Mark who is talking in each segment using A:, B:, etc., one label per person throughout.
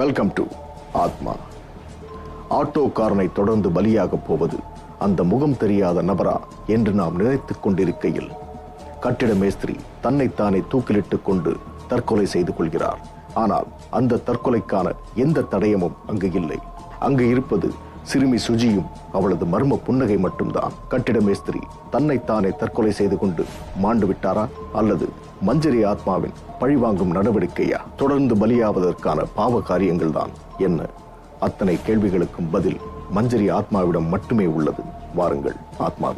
A: Welcome to ஆத்மா. ஆட்டோக்காரனை தொடர்ந்து பலியாக போவது அந்த முகம் தெரியாத நபரா என்று நாம் நினைத்துக் கொண்டிருக்கையில் கட்டிட மேஸ்திரி தன்னைத்தானே தூக்கிலிட்டுக் கொண்டு தற்கொலை செய்து கொள்கிறார். ஆனால் அந்த தற்கொலைக்கான எந்த தடயமும் அங்கு இல்லை. அங்கு இருப்பது சிறுமி சுஜியும் அவளது மர்ம புன்னகை மட்டும்தான். கட்டிட மேஸ்திரி தன்னைத்தானே தற்கொலை செய்து கொண்டு மாண்டு விட்டாரா, அல்லது மஞ்சரி ஆத்மாவின் பழிவாங்கும் நடவடிக்கையா? தொடர்ந்து பலியாவதற்கான பாவ காரியங்கள் தான் என்ன? அத்தனை கேள்விகளுக்கும் பதில் மஞ்சரி ஆத்மாவிடம் மட்டுமே உள்ளது. வாருங்கள் ஆத்மா.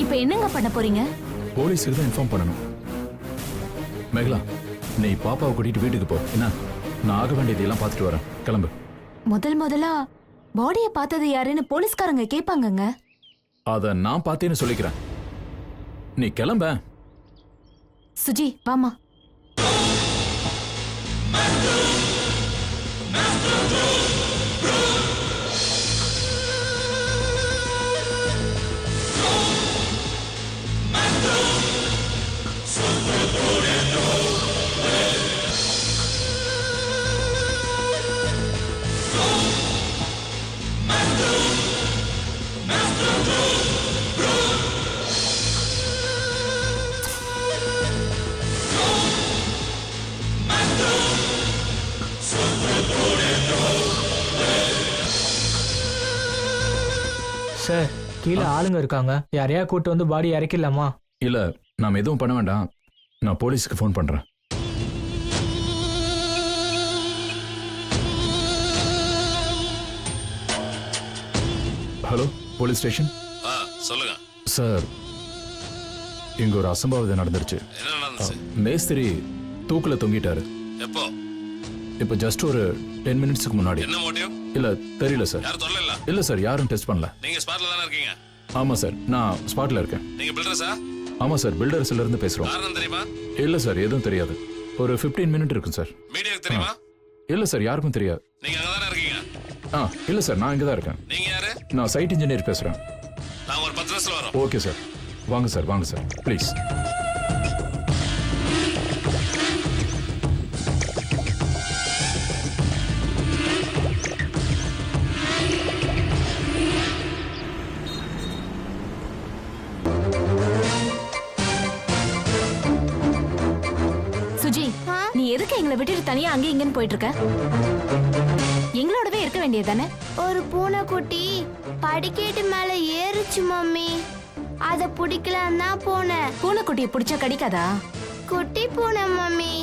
B: இப்ப என்னங்க பண்ண போறீங்க?
C: போலீஸுக்கு தான் இன்ஃபார்ம் பண்ணணும். மேகலா, நீ பாப்பாவை கூட்டிட்டு வீட்டுக்கு போ. என்ன, நான் ஆக வேண்டியதெல்லாம் பார்த்துட்டு வரேன். கிளம்பு.
B: முதலா பாடியை பார்த்தது யாருன்னு போலீஸ்காரங்க கேட்பாங்கங்க.
C: அத நான் பார்த்தேன்னு சொல்லிக்கிறேன். நீ கிளம்ப.
B: சுஜி வாமா.
D: சார், கீழே ஆளுங்க இருக்காங்க. யாரையா கூட்டு வந்து பாடி இறக்கிடலாமா?
C: இல்ல, நாம எதுவும் பண்ண வேண்டாம். நான் போலீஸுக்கு ஃபோன் பண்றேன். Hello, police station.
E: சொல்லுங்க
C: சார், இங்க ஒரு அசம்பாவிதம் நடந்துருச்சு.
E: என்ன நடந்துச்சு?
C: மேஸ்திரி தூக்குல தொங்கிட்டாரு.
E: எப்போ?
C: இப்ப ஜஸ்ட் ஒரு 10 மினிட்ஸ்க்கு முன்னாடி.
E: என்ன மோட்டிவ்?
C: இல்ல, தெரியல சார்.
E: யாரும் சொல்லல?
C: இல்ல சார், யாரும் டெஸ்ட் பண்ணல.
E: நீங்க ஸ்பாட்ல தானே இருக்கீங்க?
C: ஆமா சார், நான் ஸ்பாட்ல இருக்கேன்.
E: நீங்க பில்டர்ஸா?
C: ஆமா சார், பில்டர்ஸ்ல இருந்து பேசுறோம்.
E: காரணம் தெரியுமா?
C: இல்ல சார், எதுவும் தெரியாது. ஒரு 15 மினிட் இருக்கும் சார்.
E: மீடியாக்கு தெரியுமா?
C: இல்ல சார், யாருக்கும் தெரியாது.
E: நீங்க அங்க தானே இருக்கீங்க?
C: இல்ல சார், நான் இங்க தான் இருக்கேன்.
E: நீங்க யாரு?
C: நான் சைட் இன்ஜினியர் பேசுறேன்.
E: நான் ஒரு 10 நிமிஷத்துல வரோம்.
C: ஓகே சார், வாங்க சார், வாங்க சார், ப்ளீஸ்.
B: சுஜி, நீ எதுக்கு எங்களை விட்டுட்டு தனியா அங்கே இங்கன்னு போயிட்டு இருக்க? எங்களோடவே இருக்க வேண்டியது தானே?
F: ஒரு பூனைக்குட்டி படிக்கட்டு மேல ஏறுச்சு மம்மி. அத பிடிக்கலாம் தான் போனேன்.
B: பூனைக்குட்டியை பிடிச்சா கடிக்காதா?
F: குட்டி பூனை மம்மி,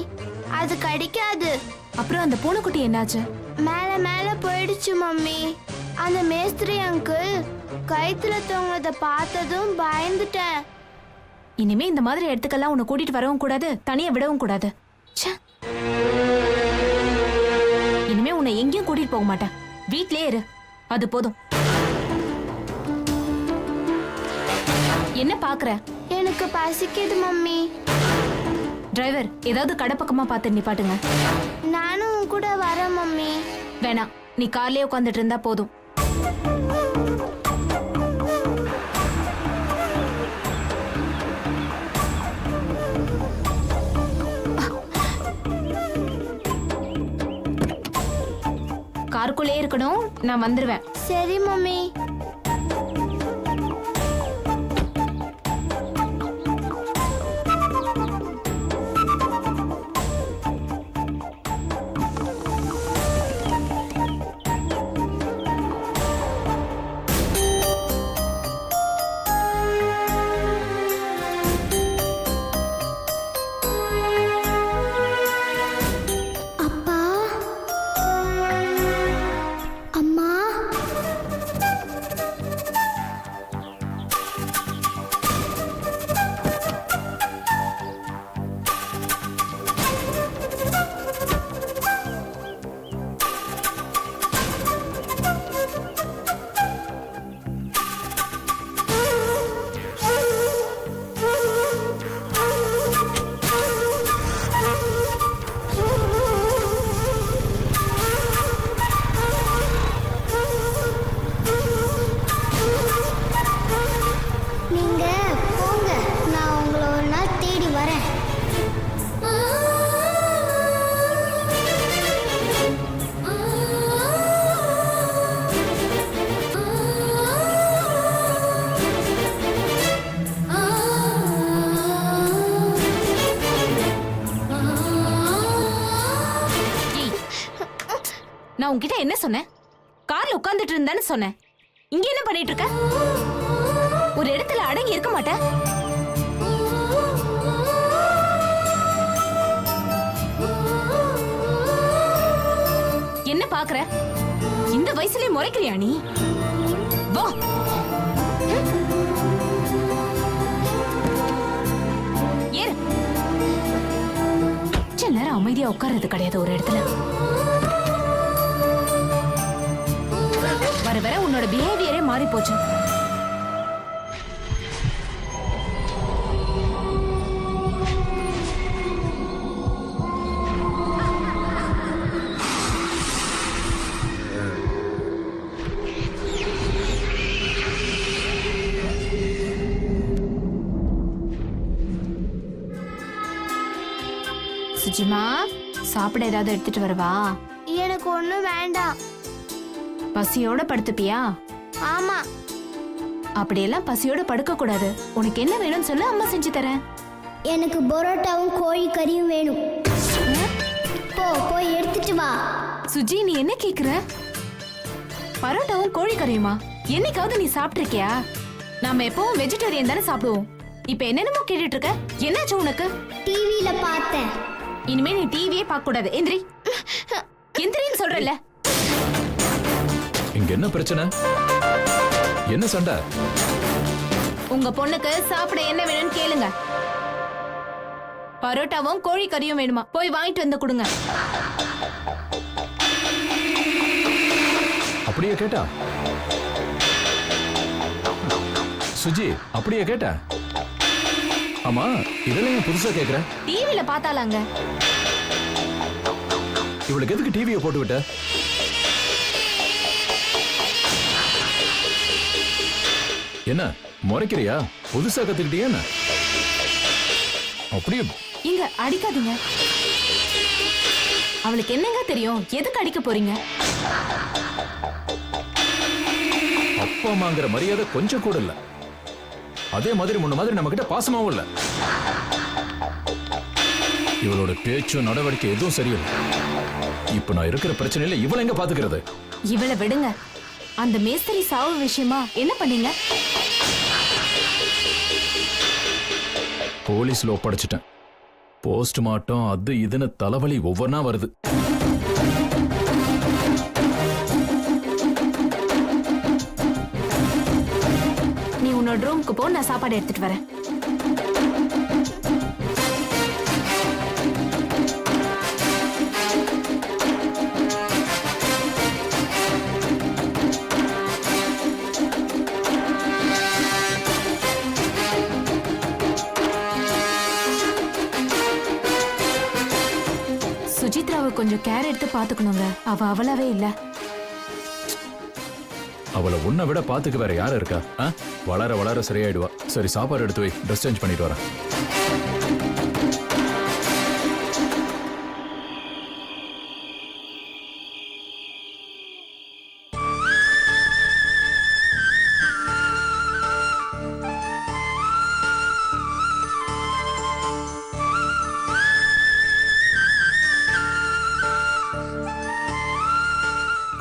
F: அது கடிக்காது.
B: அப்புறம் அந்த பூனைக்குட்டி என்னாச்சு?
F: மேல மேல போயிடுச்சு மம்மி. அந்த மேஸ்திரி அங்கிள் கயித்துல தொங்கத பார்த்ததும் பயந்துட்டேன்.
B: இனிமே இந்த மாதிரி இடத்துக்கெல்லாம் உன்னை கூட்டிட்டு வரவும் கூடாது, தனியா விடவும் கூடாது. ச்சே. இனிமே உன்னை எங்கேயும் கூட்டிட்டு போக மாட்டேன். வீட்லயே இரு, அது போதும். என்ன பாக்குற?
F: எனக்கு பசிக்குது மம்மி.
B: டிரைவர், ஏதாவது கடை பக்கமா பார்த்து நிப்பாட்டுங்க.
F: நானும் உன் கூட வரேன் மம்மி.
B: வேணாம், நீ கார்லயே உட்காந்துட்டு இருந்தா போதும். காருக்குள்ளே இருக்கணும், நான் வந்துருவேன்.
F: சரி மம்மி. அப்பா, அம்மா,
B: உன்கிட்ட என்ன சொன்னேன்? கார்ல உட்கார்ந்துட்டு இருந்தான்னு சொன்னேன். இங்க என்ன பண்ணிட்டு இருக்க? ஒரு இடத்துல அடங்கி இருக்க மாட்டேன். என்ன பாக்குற? இந்த வயசுலயே முறைக்கிறியா நீ? வா. ஏறு. கொஞ்ச நேரம் அமைதியா உட்கார்றது கிடையாது ஒரு இடத்துல. வர வர உன்னோட பிஹேவியரே மாறி போச்சு. சுஜிமா, சாப்பிட ஏதாவது எடுத்துட்டு வரவா?
F: எனக்கு ஒண்ணும் வேண்டாம்.
B: பசியோட படுத்துப்பியா?
F: ஆமா.
B: அப்படியெல்லாம் பசியோட படுக்க கூடாது. உனக்கு என்ன வேணும்னு சொல்லு, அம்மா செஞ்சு தரேன்.
F: எனக்கு பரோட்டாவும் கோழி கறியும் வேணும். போய் எடுத்துட்டு வா.
B: சுஜி, நீ என்ன கேக்குற? பரோட்டாவும் கோழி கறியுமா? என்னைக்காவது நீ சாப்பிட்டிருக்கியா? நாம எப்பவும் வெஜிடேரியன் தானே சாப்பிடுவோம். இப்ப என்னென்னமோ கேட்டுட்டு இருக்க. என்னாச்சு உனக்கு?
F: டிவில பார்த்தேன்.
B: இனிமே நீ டிவியே பார்க்க கூடாது. எந்திரி. எந்திரின்னு சொல்றல.
C: இங்க என்ன பிரச்சனை? என்ன சண்டை?
B: உங்க பொண்ணுக்கு சாப்பிட என்ன வேணும்னு கேளுங்க. பரோட்டாவும் கோழி கறியும் வேணுமா? போய் வாங்கிட்டு வந்து கொடுங்க.
C: அப்படியே கேட்டா? சுஜி, அப்படியே கேட்டா? ஆமா, இதெல்லாம் ஏன் புதுசா கேக்குற?
B: டிவில பார்த்தாலாங்க.
C: இவளுக்கு எதுக்கு டிவியை போட்டு விட்ட? என்ன முறைக்கிறியா? புதுசா கத்துக்கிட்டியா என்ன? அப்படியே
B: இங்க அடிக்காதீங்க. அவளுக்கு என்னங்க தெரியும்? எதுக்கு அடிக்க போறீங்க?
C: அப்பா அம்மாங்கிற மரியாதை கொஞ்சம் கூட இல்ல. அதே மாதிரி முன்ன மாதிரி நம்ம கிட்ட பாசமாவும் இல்ல. இவளோட பேச்சும் நடவடிக்கை எதுவும் சரியில்லை. இப்ப நான் இருக்கிற பிரச்சனையில இவளை எங்க பாத்துக்கிறது?
B: இவளை விடுங்க. அந்த மேஸ்திரி சாவு விஷயமா என்ன பண்ணீங்க?
C: போலீஸ்ல ஒப்படைச்சிட்டேன். போஸ்ட்மார்ட்டம் அது இதுன்னு தலைவலி ஒவ்வொன்னா வருது.
B: நீ உன்னோட ரூமுக்கு போ, நான் சாப்பாடு எடுத்துட்டு வரேன். சுஜித்ராவை கொஞ்சம் கேர் எடுத்து பாத்துக்கணுங்க. அவ அவளாவே இல்ல.
C: அவளை உன்னை விட பாத்துக்க வேற யாரு இருக்கா? வளர வளர சரியாயிடுவா. சரி, சாப்பாடு எடுத்து வை, ட்ரெஸ் சேஞ்ச் பண்ணிட்டு வரேன்.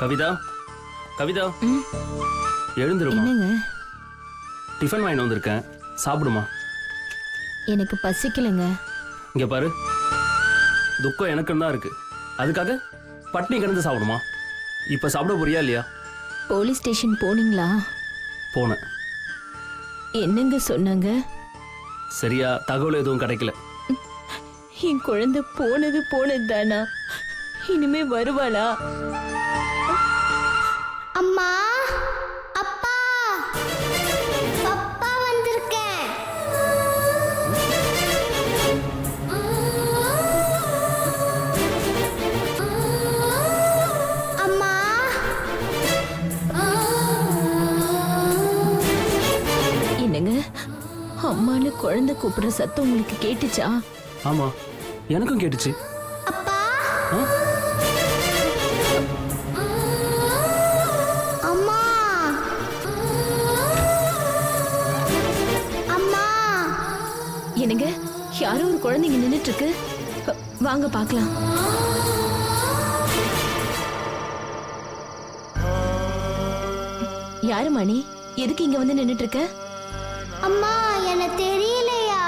G: கவிதா, கவிதா, எழுந்துருமா.
B: என்னங்க?
G: டிஃபன் வாங்கிட்டு வந்திருக்கேன், சாப்பிடுமா.
B: எனக்கு பசிக்கலங்க.
G: இங்க பாரு, துக்கம் எனக்குன்னு தான் இருக்கு. அதுக்காக பட்னி கிடந்து சாப்பிடுமா. இப்ப சாப்பிட போறியா இல்லையா?
B: போலீஸ் ஸ்டேஷன் போனீங்களா?
G: போனேன்.
B: என்னங்க சொன்னாங்க?
G: சரியா தகவல் எதுவும் கிடைக்கல.
B: என் குழந்தை போனது தானா? இனிமே வருவாளா?
F: அம்மா, அப்பா, அப்பா வந்திருக்கேன். அம்மா,
B: என்னங்க, அம்மானு குழந்தை கூப்பிடுற சத்தம் உங்களுக்கு கேட்டுச்சா?
G: ஆமா, எனக்கும் கேட்டுச்சு.
F: அப்பா,
G: ஆ?
F: அம்மா, அம்மா.
B: என்னங்க, யாரோ ஒரு குழந்தைங்க நின்னுட்டு இருக்கு. வாங்க பார்க்கலாம். யாரு மணி? எதுக்கு இங்க வந்து நின்னுட்டு இருக்க?
F: அம்மா எனக்கு தெரியலையா?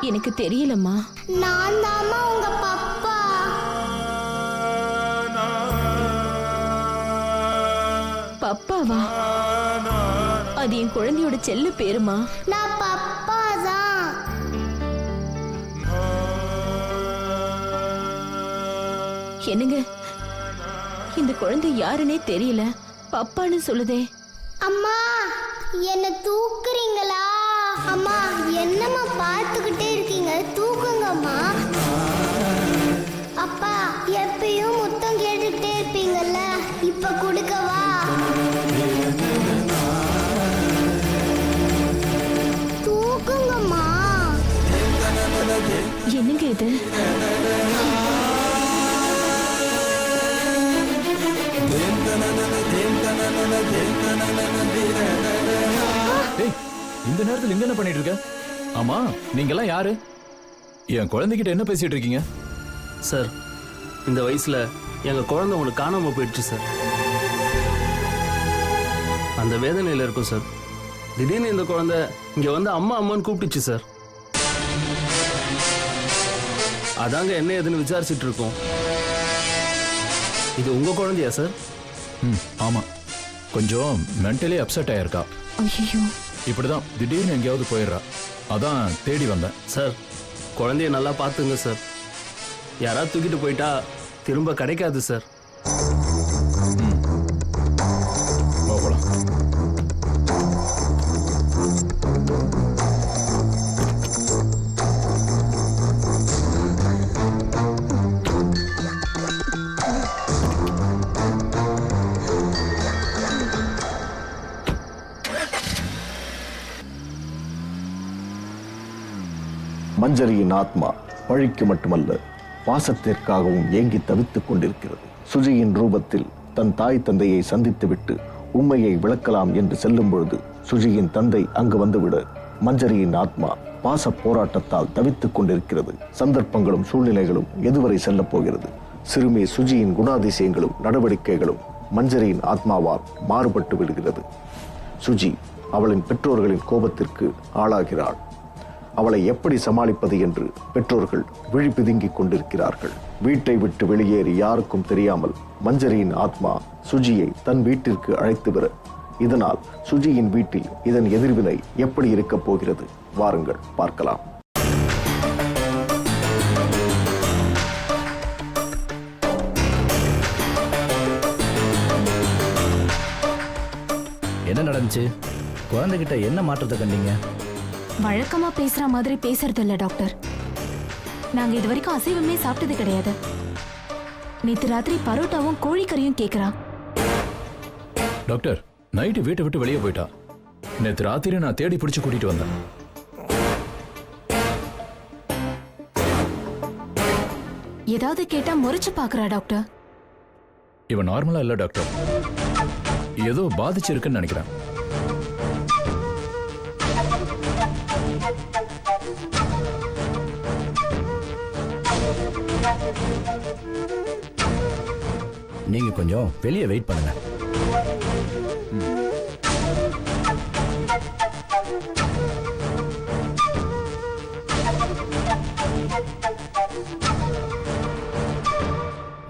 B: எனக்கு தெரியலம்மா.
F: நான் தாம்மா உங்க பப்பா.
B: பப்பாவா? அது என் குழந்தையோட செல்ல பேருமா.
F: நான் பப்பா தான்.
B: என்னங்க, இந்த குழந்தை யாருன்னே தெரியல, பப்பான்னு சொல்லுதே.
F: அம்மா என்ன தூக்குறீங்களா? அம்மா என்னம்மா பார்த்துக்கிட்டே இருக்கீங்க? தூக்குங்கம்மா. அப்பா எப்பயும் முத்தம் கேட்டுக்கிட்டே இருப்பீங்கல்ல, இப்ப கொடுக்கவா? தூக்குங்கம்மா.
B: என்னங்க இது?
C: ஏய், இந்த நேரத்துல இங்க என்ன பண்ணிட்டு இருக்க? ஆமா, நீங்க எல்லாம் யாரு? என் குழந்தைகிட்ட என்ன பேசிட்டு இருக்கீங்க?
G: சார், இந்த வயசுல எங்க குழந்தை உங்களுக்கு காணாம போயிடுச்சு சார். அந்த வேதனையில இருக்கும் சார். திடீர்னு இந்த குழந்தை இங்க வந்து அம்மா அம்மான்னு கூப்பிட்டுச்சு சார். அதாங்க என்ன ஏதுன்னு விசாரிச்சுட்டு இருக்கோம். இது உங்க குழந்தையா சார்?
C: ஆமா, கொஞ்சம் மென்டலி அப்செட் ஆயிருக்கா.
B: ஐயோ,
C: இப்படிதான் திடீர்னு எங்கேயாவது போயிடுறா. அதான் தேடி வந்தேன்.
G: சார், குழந்தைய நல்லா பார்த்துங்க சார். யாராவது தூக்கிட்டு போயிட்டா திரும்ப கிடைக்காது சார்.
C: போகலாம்.
A: மஞ்சரியின் ஆத்மா பழிக்கு மட்டுமல்ல, பாசத்திற்காகவும் ஏங்கி தவித்துக் கொண்டிருக்கிறது. சுஜியின் ரூபத்தில் தன் தாய் தந்தையை சந்தித்துவிட்டு உண்மையை விளக்கலாம் என்று செல்லும் பொழுது சுஜியின் தந்தை அங்கு வந்துவிட மஞ்சரியின் ஆத்மா பாச போராட்டத்தால் தவித்துக் கொண்டிருக்கிறது. சந்தர்ப்பங்களும் சூழ்நிலைகளும் எதுவரை செல்லப் போகிறது? சிறுமி சுஜியின் குணாதிசயங்களும் நடவடிக்கைகளும் மஞ்சரியின் ஆத்மாவால் மாறுபட்டு விடுகிறது. சுஜி அவளின் பெற்றோர்களின் கோபத்திற்கு ஆளாகிறாள். அவளை எப்படி சமாளிப்பது என்று பெற்றோர்கள் விழி பிதுங்கிக் கொண்டிருக்கிறார்கள். வீட்டை விட்டு வெளியேறி யாருக்கும் தெரியாமல் மஞ்சரியின் ஆத்மா சுஜியை தன் வீட்டிற்கு அழைத்து வர, இதனால் சுஜியின் வீட்டில் இதன் எதிர்வினை எப்படி இருக்கப் போகிறது? வாருங்கள் பார்க்கலாம்.
H: என்ன நடந்துச்சு? குழந்தைகிட்ட என்ன மாற்றத்தை கண்டீங்க?
B: வழக்கமா பேசுற மாதிரி பேசுறது இல்ல டாக்டர். நாங்க இது வரைக்கும் அசைவமே சாப்பிட்டது கிடையாது. நேத்து ராத்திரி பரோட்டாவும் கோழிக்கறியும் கேக்குறா.
C: டாக்டர், நைட்டு வீட்டை விட்டு வெளியே போயிட்டா. நேற்று ராத்திரி நான் தேடி பிடிச்சு கூட்டிட்டு வந்தேன்.
B: ஏதாவது கேட்டா முறைச்சு பாக்குறா டாக்டர்.
C: இவன் நார்மலா இல்ல டாக்டர், ஏதோ பாதிச்சிருக்குன்னு நினைக்கிறேன்.
H: நீங்க கொஞ்சம் வெளியே வெயிட் பண்ணுங்க.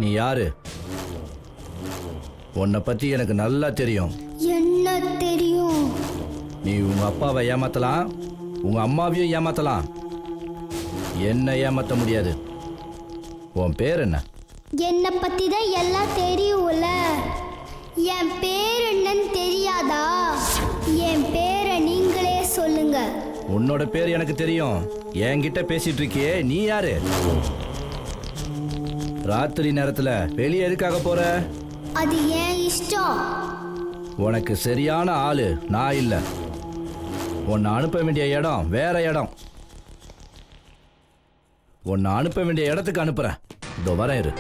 H: நீ யாரு? உன்னை பத்தி எனக்கு நல்லா தெரியும்.
F: என்ன தெரியும்?
H: நீ உங்க அப்பாவை ஏமாத்தலாம், உங்க அம்மாவையும் ஏமாத்தலாம், என்ன ஏமாத்த முடியாது. உன் பேர் என்ன?
F: என்னை பத்தி தான் எல்லாம் தெரியும்ல. என் பேர் என்னன்னு தெரியாதா? என் பேரை நீங்களே சொல்லுங்க.
H: உன்னோட பேர் எனக்கு தெரியும். என்கிட்ட பேசிட்டு இருக்கியே, நீ யாரு? ராத்திரி நேரத்துல வெளியே எதுக்காக போற?
F: அது ஏன் இஷ்டம்.
H: உனக்கு சரியான ஆளு நான் இல்ல. உன்னை அனுப்ப வேண்டிய இடம் வேற இடம். உன்னை அனுப்ப வேண்டிய இடத்துக்கு அனுப்புறேன். இதோ வரேன் இரு.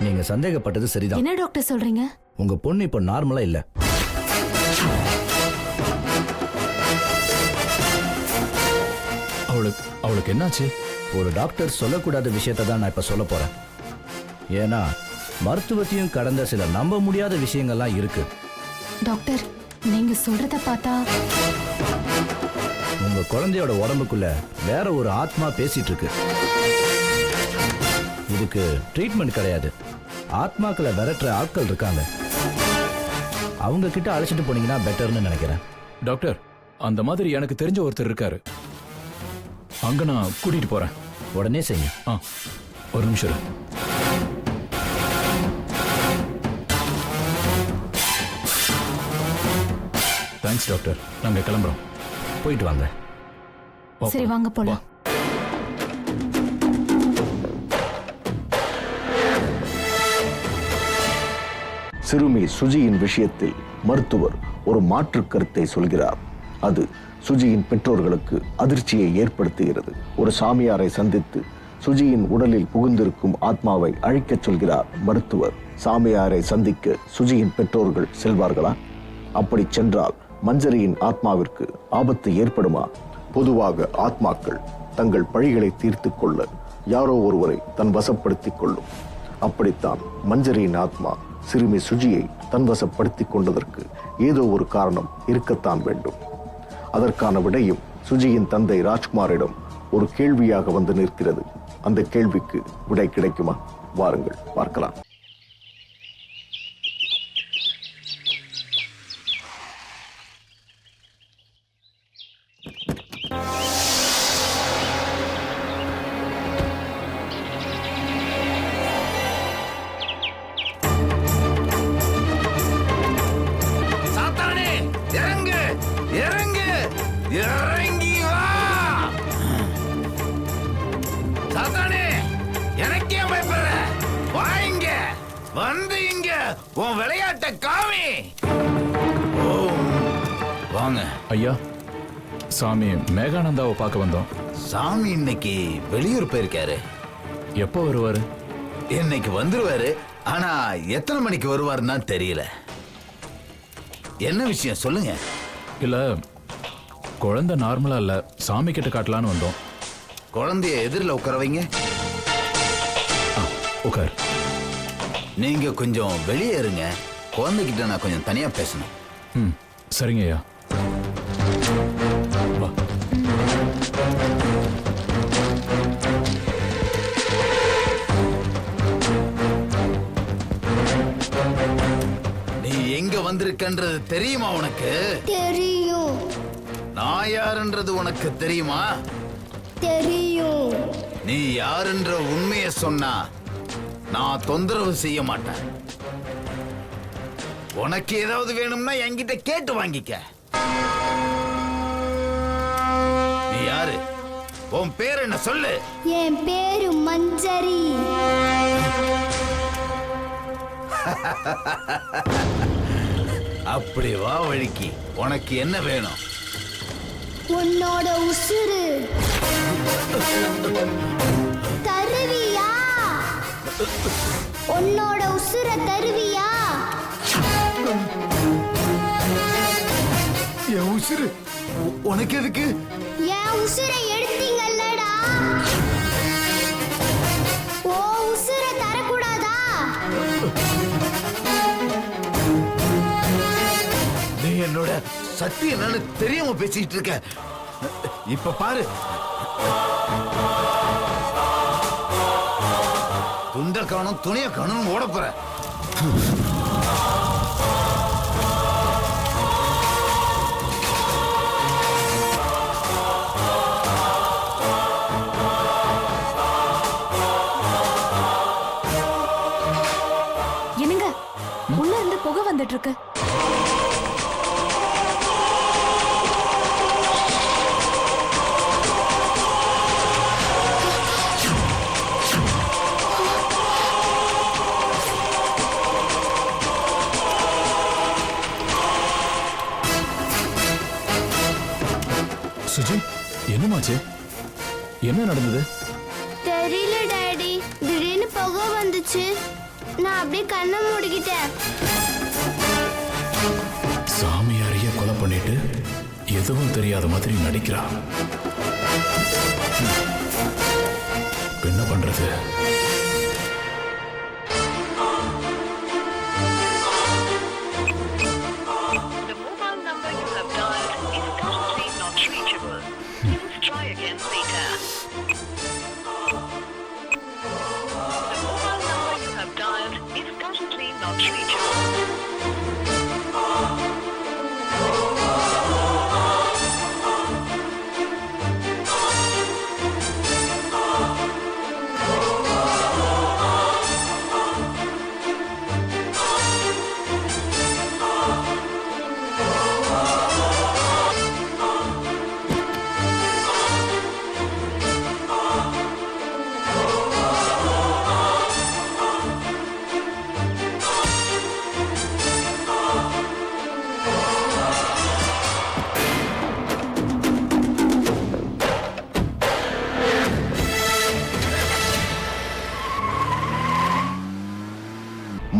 H: நீங்க சந்தேகப்பட்டது சரிதான்.
B: என்ன டாக்டர் சொல்றீங்க?
H: உங்க பொண்ணு இப்ப நார்மலா இல்ல.
C: அவளுக்கு என்னாச்சு?
H: ஒரு டாக்டர் சொல்லக்கூடாத விஷயத்தை தான் நான் இப்ப சொல்ல போறேன். ஏன்னா மருத்துவத்தையும் கடந்த சில நம்ப முடியாத விஷயங்கள்லாம் இருக்கு.
B: டாக்டர், நீங்க சொல்றத பார்த்தா
H: உங்க குழந்தையோட உடம்புக்குள்ள வேற ஒரு ஆத்மா பேசிட்டு இருக்கு. இதுக்கு ட்ரீட்மெண்ட் கிடையாது. ஆத்மாக்களை விரட்டுற ஆட்கள் இருக்காங்க. அவங்க கிட்ட அழைச்சிட்டு போனீங்கன்னா பெட்டர்னு நினைக்கிறேன்.
C: டாக்டர், அந்த மாதிரி எனக்கு தெரிஞ்ச ஒருத்தர் இருக்காரு. அங்க நான் கூட்டிட்டு போறேன்.
H: உடனே செய்யுங்க.
C: ஒரு நிமிஷம் இரு. தேங்க்ஸ் டாக்டர், நாங்க கிளம்புறோம்.
H: போயிட்டு வாங்க.
B: சரி, வாங்க போலாம்.
A: சிறுமி சுஜியின் விஷயத்தில் மருத்துவர் ஒரு மாற்று கருத்தை சொல்கிறார். அது சுஜியின் பெற்றோர்களுக்கு அதிர்ச்சியை ஏற்படுத்துகிறது. ஒரு சாமியாரை சந்தித்து சுஜியின் உடலில் புகுந்திருக்கும் ஆத்மாவை அழிக்கச் சொல்கிறார் மருத்துவர். சாமியாரை சந்திக்க சுஜியின் பெற்றோர்கள் செல்வார்களா? அப்படி சென்றால் மஞ்சரியின் ஆத்மாவிற்கு ஆபத்து ஏற்படுமா? பொதுவாக ஆத்மாக்கள் தங்கள் பழிகளை தீர்த்து கொள்ள யாரோ ஒருவரை தன் வசப்படுத்திக் கொள்ளும். அப்படித்தான் மஞ்சரியின் ஆத்மா சிறுமி சுஜியை தன்வசப்படுத்திக் கொண்டதற்கு ஏதோ ஒரு காரணம் இருக்கத்தான் வேண்டும். அதற்கான விடையும் சுஜியின் தந்தை ராஜ்குமாரிடம் ஒரு கேள்வியாக வந்து நிற்கிறது. அந்த கேள்விக்கு விடை கிடைக்குமா? வாருங்கள் பார்க்கலாம்.
I: சாத்தானே, இறங்கு இறங்கு இறங்கி வா. சாத்தானே, எனக்கே பயப்படுற? வா இங்க, வந்து இங்க உன் விளையாட்ட காமி. வாங்க
C: ஐயா, சாமி மேகானந்தாவை பார்க்க வந்தோம்.
I: சாமி இன்னைக்கு வெளியூர் போயிருக்காரு.
C: எப்போ வருவாரு?
I: இன்னைக்கு வந்துருவாரு. ஆனா எத்தனை மணிக்கு வருவாருன்னு தான் தெரியல. என்ன விஷயம் சொல்லுங்க.
C: இல்ல, குழந்தை நார்மலா இல்ல, சாமி கிட்ட காட்டலான்னு வந்தோம்.
I: குழந்தைய எதிரில் உட்கார வைங்க.
C: உட்கார்.
I: நீங்க கொஞ்சம் வெளியே இருங்க. குழந்தைகிட்ட நான் கொஞ்சம் தனியா பேசணும்.
C: ம், சரிங்க ஐயா. வா.
I: நீ எங்க வந்திருக்கன்றது தெரியுமா உனக்கு?
F: தெரியும்.
I: நான் யாருன்றது உனக்கு தெரியுமா?
F: தெரியும்.
I: நீ யாருன்ற உண்மையை சொன்னா நான் தொந்தரவு செய்ய மாட்டேன். உனக்கு ஏதாவது வேணும்னா என்கிட்ட கேட்டு வாங்கிக்க. நீ யாரு? உன் பேர் என்ன சொல்லு.
F: என் பேரு மஞ்சரி.
I: அப்படி வா வழிக்கு. உனக்கு என்ன வேணும்?
F: உன்னோட உசுரு தருவியா? உன்னோட உசுர தருவியா?
I: என் உசுரு உனக்கு எதுக்கு?
F: என் உசுரை எடுத்தீங்கல்லடா, ஓ உசுர தரக்கூடாதா?
I: நீ என்னோட சக்தி என்னன்னு தெரியாம பேசிட்டு இருக்க. இப்ப பாரு, துண்ட காணும் துணிய காணும் ஓட போற.
B: என்னங்க, உள்ள இருந்து புகை வந்துட்டு இருக்கு.
C: சுஜி, என்னமாச்சு? என்ன நடந்தது?
F: தெரியல டாடி, திடீர்னு புகை வந்துச்சு. நான் அப்படியே கண்ணை மூடிக்கிட்டேன்.
C: சாமியாரையே கொலை பண்ணிட்டு எதுவும் தெரியாத மாதிரி நடிக்கிறா. இப்ப என்ன பண்றது?
J: The mobile number you have dialed is currently not reachable. Please try again later. The mobile number you have dialed is currently not reachable.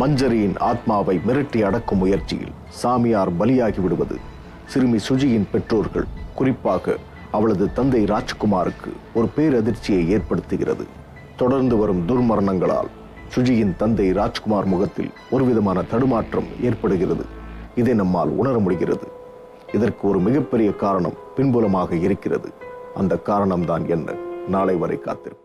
A: மஞ்சரியின் ஆத்மாவை மிரட்டி அடக்கும் முயற்சியில் சாமியார் பலியாகி விடுவது சிறுமி சுஜியின் பெற்றோர்கள், குறிப்பாக அவளது தந்தை ராஜ்குமாருக்கு ஒரு பேரதிர்ச்சியை ஏற்படுத்துகிறது. தொடர்ந்து வரும் துர்மரணங்களால் சுஜியின் தந்தை ராஜ்குமார் முகத்தில் ஒருவிதமான தடுமாற்றம் ஏற்படுகிறது. இதை நம்மால் உணர முடிகிறது. இதற்கு ஒரு மிகப்பெரிய காரணம் பின்புலமாக இருக்கிறது. அந்த காரணம்தான் என்ன? நாளை வரை காத்திருப்போம்.